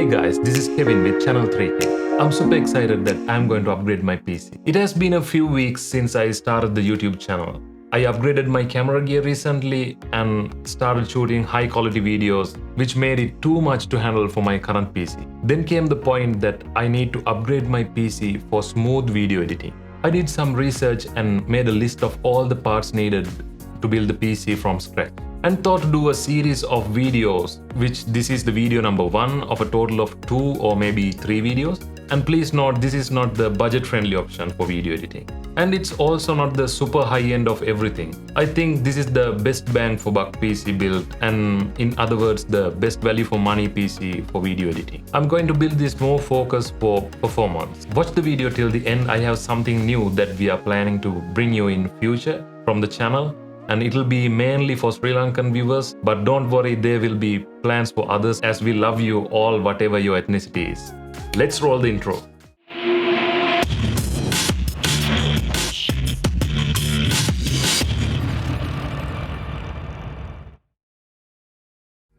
Hey guys, this is Kevin with Channel 3K. I'm super excited that I'm going to upgrade my PC. It has been a few weeks since I started the YouTube channel. I upgraded my camera gear recently and started shooting high quality videos, which made it too much to handle for my current PC. Then came the point that I need to upgrade my PC for smooth video editing. I did some research and made a list of all the parts needed to build the PC from scratch, and thought to do a series of videos, which this is the video number 1 of a total of 2 or maybe 3 videos. And please note, this is not the budget friendly option for video editing, and it's also not the super high end of everything. I think this is the best bang for buck PC build, and in other words, the best value for money PC for video editing. I'm going to build this more focused for performance. Watch the video till the end. I have something new that we are planning to bring you in future from the channel, and it'll be mainly for Sri Lankan viewers, but don't worry, there will be plans for others, as we love you all whatever your ethnicity is. Let's roll the intro.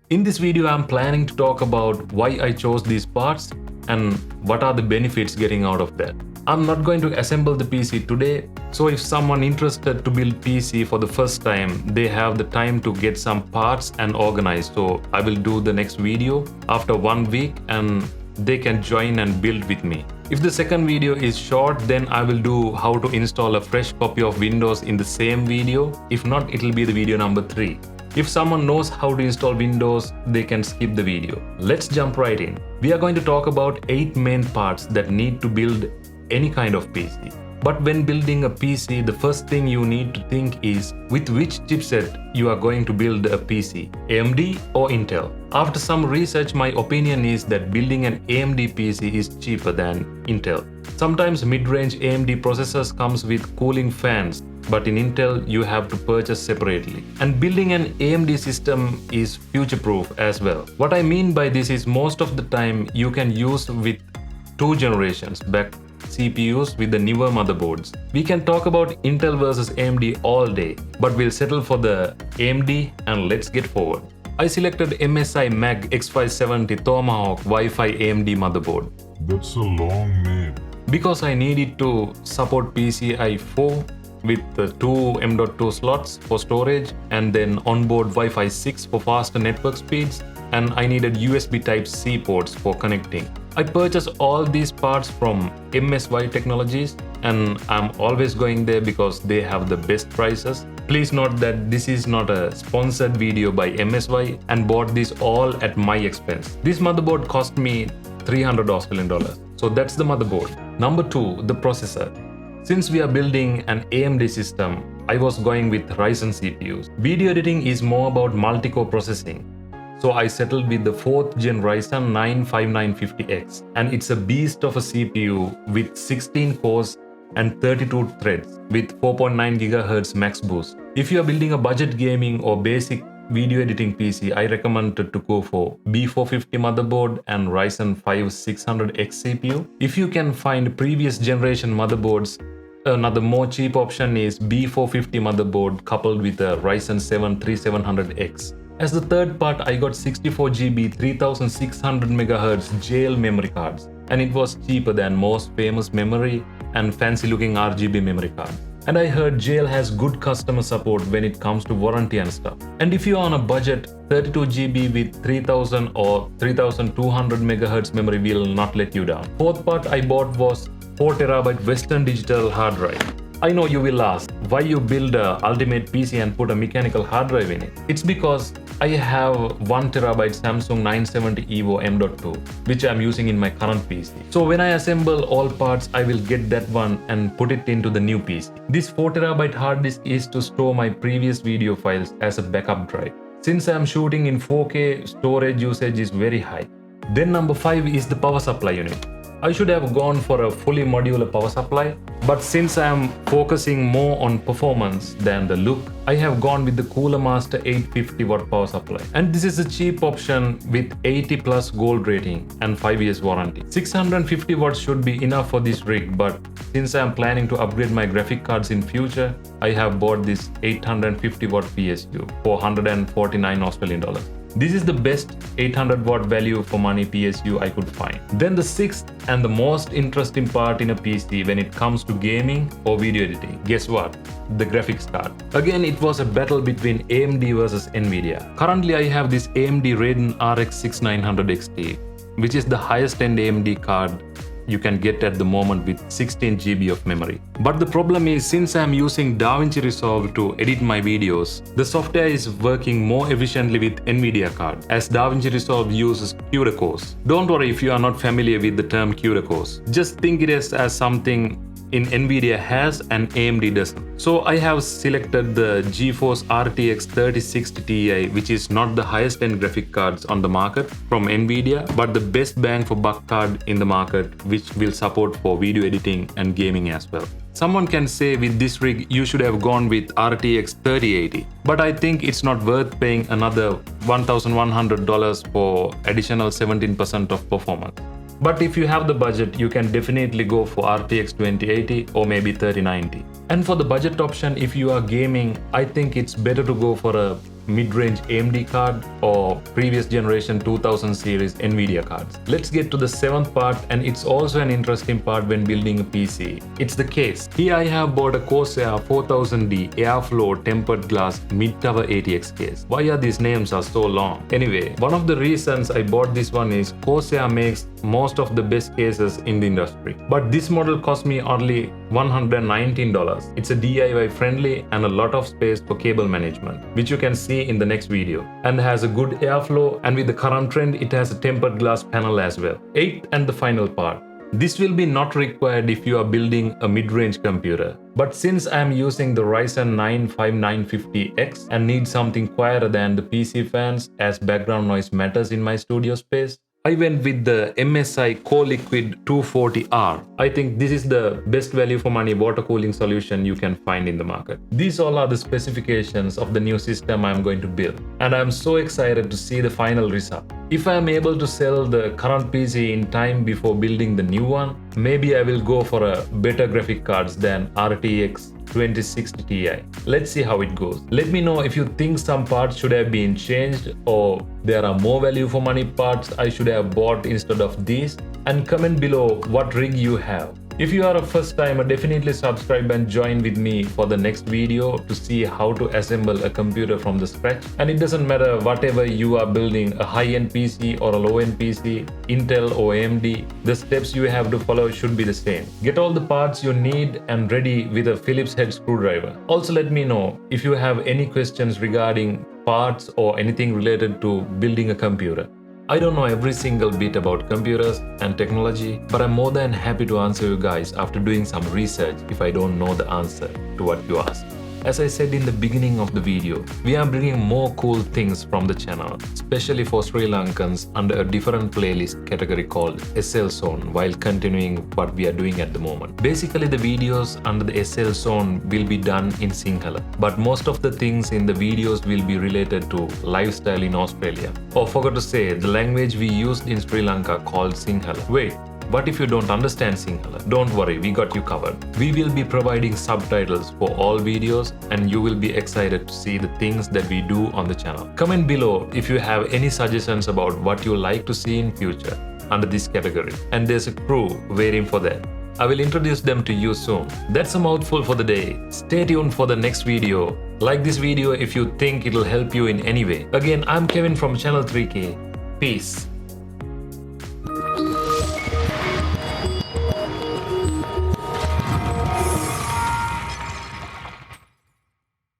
In this video, I'm planning to talk about why I chose these parts and what are the benefits getting out of that. I'm not going to assemble the PC today, so if someone interested to build PC for the first time, they have the time to get some parts and organize. So I will do the next video after 1 week and they can join and build with me. If the second video is short, then I will do how to install a fresh copy of Windows in the same video. If not, it'll be the video number 3. If someone knows how to install Windows, they can skip the video. Let's jump right in. We are going to talk about 8 main parts that need to build any kind of PC. But when building a PC, the first thing you need to think is with which chipset you are going to build a PC, AMD or Intel. After some research, my opinion is that building an AMD PC is cheaper than Intel. Sometimes mid-range AMD processors comes with cooling fans, but in Intel you have to purchase separately. And building an AMD system is future-proof as well. What I mean by this is most of the time you can use with 2 generations back CPUs with the newer motherboards. We can talk about Intel versus AMD all day, but we'll settle for the AMD and let's get forward. I selected MSI Mag X570 Tomahawk Wi-Fi AMD motherboard. That's a long name. Because I needed to support PCI 4 with the 2 M.2 slots for storage, and then onboard Wi-Fi 6 for faster network speeds, and I needed USB Type-C ports for connecting. I purchased all these parts from MSY Technologies, and I'm always going there because they have the best prices. Please note that this is not a sponsored video by MSY, and bought this all at my expense. This motherboard cost me 300 Australian dollars. So that's the motherboard. Number 2, the processor. Since we are building an AMD system, I was going with Ryzen CPUs. Video editing is more about multi-core processing. So I settled with the 4th gen Ryzen 9 5950X, and it's a beast of a CPU with 16 cores and 32 threads with 4.9 GHz max boost. If you are building a budget gaming or basic video editing PC, I recommend to go for B450 motherboard and Ryzen 5 600X CPU. If you can find previous generation motherboards, another more cheap option is B450 motherboard coupled with a Ryzen 7 3700X. As the third part, I got 64GB 3600 MHz JL memory cards, and it was cheaper than most famous memory and fancy looking RGB memory cards. And I heard JL has good customer support when it comes to warranty and stuff. And if you are on a budget, 32GB with 3000 or 3200 MHz memory will not let you down. Fourth part I bought was 4TB Western Digital hard drive. I know you will ask, why you build a ultimate PC and put a mechanical hard drive in it? It's because I have 1TB Samsung 970 EVO M.2, which I'm using in my current PC. So when I assemble all parts, I will get that one and put it into the new PC. This 4TB hard disk is to store my previous video files as a backup drive. Since I'm shooting in 4K, storage usage is very high. Then number 5 is the power supply unit. I should have gone for a fully modular power supply, but since I am focusing more on performance than the look, I have gone with the CoolerMaster 850 watt power supply. And this is a cheap option with 80 plus gold rating and 5 years warranty. 650 watts should be enough for this rig, but since I am planning to upgrade my graphic cards in future, I have bought this 850 watt PSU for 149 Australian dollars. This is the best 800 watt value for money PSU I could find. Then the sixth and the most interesting part in a PC when it comes to gaming or video editing. Guess what? The graphics card. Again, it was a battle between AMD versus Nvidia. Currently, I have this AMD Radeon RX 6900 XT, which is the highest end AMD card you can get at the moment with 16 GB of memory. But the problem is, since I am using DaVinci Resolve to edit my videos, the software is working more efficiently with Nvidia card, as DaVinci Resolve uses CUDA cores. Don't worry if you are not familiar with the term CUDA cores. Just think it as something in Nvidia has and AMD doesn't. So I have selected the GeForce RTX 3060 Ti, which is not the highest end graphic cards on the market from Nvidia, but the best bang for buck card in the market, which will support for video editing and gaming as well. Someone can say with this rig you should have gone with RTX 3080, but I think it's not worth paying another $1,100 for additional 17% of performance. But if you have the budget, you can definitely go for RTX 2080 or maybe 3090. And for the budget option, if you are gaming, I think it's better to go for a mid-range AMD card or previous generation 2000 series Nvidia cards. Let's get to the seventh part, and it's also an interesting part when building a PC. It's the case. Here I have bought a Corsair 4000D Airflow tempered glass mid-tower ATX case. Why are these names are so long? Anyway, one of the reasons I bought this one is Corsair makes most of the best cases in the industry. But this model cost me only $119. It's a DIY friendly and a lot of space for cable management, which you can see in the next video, and has a good airflow, and with the current trend it has a tempered glass panel as well. Eighth and the final part. This will be not required if you are building a mid-range computer. But since I am using the Ryzen 9 5950X and need something quieter than the PC fans as background noise matters in my studio space, I went with the MSI CORELIQUID 240R. I think this is the best value for money water cooling solution you can find in the market. These all are the specifications of the new system I am going to build, and I am so excited to see the final result. If I am able to sell the current PC in time before building the new one, maybe I will go for a better graphic cards than RTX 2060 Ti. Let's see how it goes. Let me know if you think some parts should have been changed or there are more value for money parts I should have bought instead of these, and comment below what rig you have. If you are a first timer, definitely subscribe and join with me for the next video to see how to assemble a computer from the scratch. And it doesn't matter whatever you are building, a high-end PC or a low-end PC, Intel or AMD, the steps you have to follow should be the same. Get all the parts you need and ready with a Phillips head screwdriver. Also let me know if you have any questions regarding parts or anything related to building a computer. I don't know every single bit about computers and technology, but I'm more than happy to answer you guys after doing some research if I don't know the answer to what you ask. As I said in the beginning of the video, we are bringing more cool things from the channel, especially for Sri Lankans under a different playlist category called SL Zone, while continuing what we are doing at the moment. Basically, the videos under the SL Zone will be done in Sinhala, but most of the things in the videos will be related to lifestyle in Australia. Oh, forgot to say, the language we used in Sri Lanka called Sinhala. Wait, what if you don't understand Sinhala? Don't worry, we got you covered. We will be providing subtitles for all videos, and you will be excited to see the things that we do on the channel. Comment below if you have any suggestions about what you like to see in future under this category, and there's a crew waiting for that. I will introduce them to you soon. That's a mouthful for the day. Stay tuned for the next video. Like this video if you think it'll help you in any way. Again, I'm Kevin from Channel 3K. Peace.